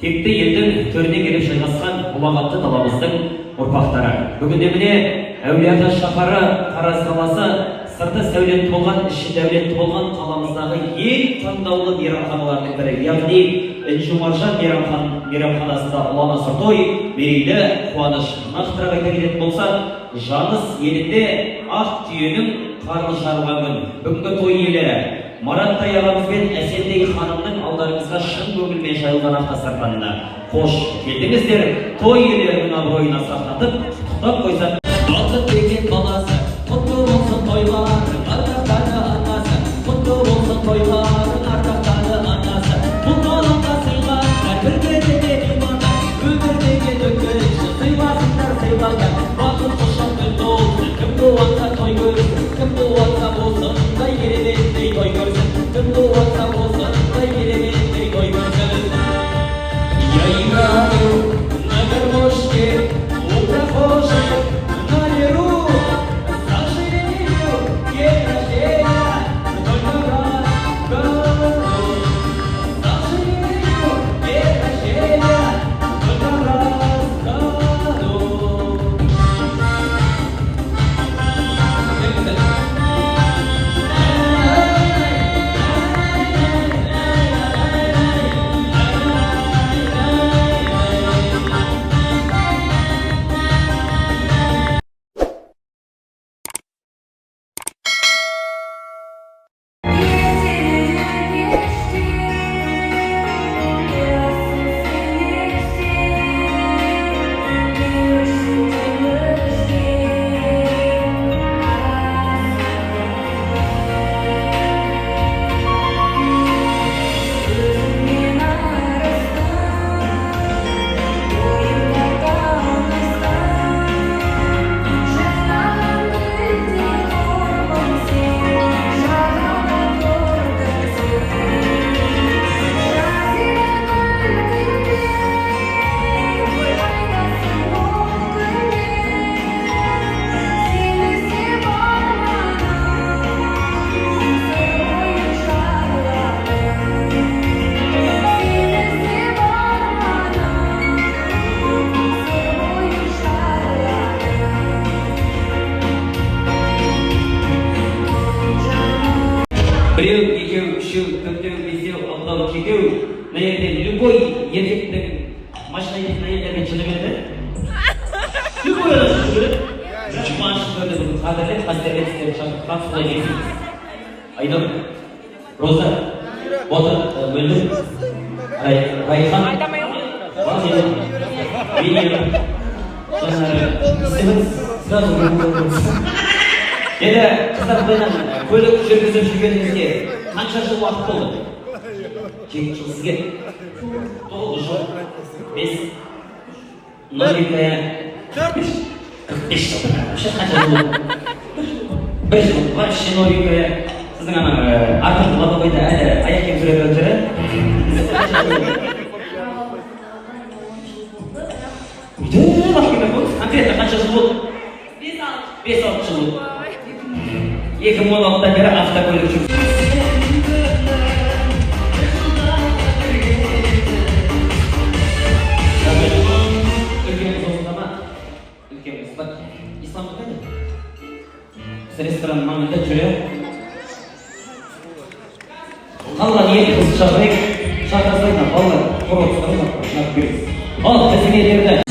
Текті елдің төріне келіп жайғасқан ұлағатты даламыздың ұрпақтары. Бүгінде міне Әулие-Ата шаһары Тараз қаласы сырты сәулетті болған, іші дәулетті болған қаламыздағы ең таңдаулы мейрамханалардың бірі, яғни Інжу Маржан мейрамханасында ұлан-асыр той, мерейлі қуаныш. Нақтырақ айта кететін болса, Жаныс елінде ақ түйенің қарны жарылған күн. Бүгінгі той иелері Марат ағамыз бен Әсендей ханымның алдарыңызға шын көңілмен жайылған ақ дастарханына қош келдіңіздер. Той иелерінің абыройын асқақтатып, құттықтап қойсақ. Бақыт деген баласы, құтты болсын тойларың, ардақтады анасы, құтты болсын тойларың, ардақтады анасы. Бұл ғаламға сыйған әрбір берген иманы, өмірдегі өткінші сыйласыңдар сыйлаған. Бақыт құшақ күн толсын, кім туғанса той көрсін, кім туғанса болсын, дай кереметтей той көрсін, кім туғанса болсын, дай кереметтей той көрсін. Яйгаю, на гармошке, у прохожих, на леру, к сожалению, день рождения только раз в году. К сожалению, день рождения только раз в году. Біреу, екеу, үшеу, төртеу, бесеу, алтау, жетеу, наверное, любой еркектің машина ететін әйелдермен жылы келеді. Любой адам жылы келеді. Жұбаныш көрді бүгін қадірлеп, қастерлеп істеріп шақыртқан солай келесіңіз. Айдым, Роза, Бота, Мөлдір, Райхан, Базел, Венера, істеміз, сразу Енді қыздардан көлік жүргізіп жүргеніңізге қанша жыл уақыт болды? 7 жыл сізге? 9 жыл? 5? 02? 45 жыл. Қанша жыл болды? 1 жыл. Вообще 02? Сіздің артық лобовойда әлі аяқпен жүре беріп жүрі? Конкретно қанша жыл болды? үлкен уақыттан бері автокөлік жүргізіп үлкеніміз осында ма? Үлкеніміз бар. Ислам қайда? Біз ресторанның маңында жүре. Қалған екі қыз шақырайық. Шақырсайна балалар құры отырсаңыз шақырып бересіз. Ал тізімге берді.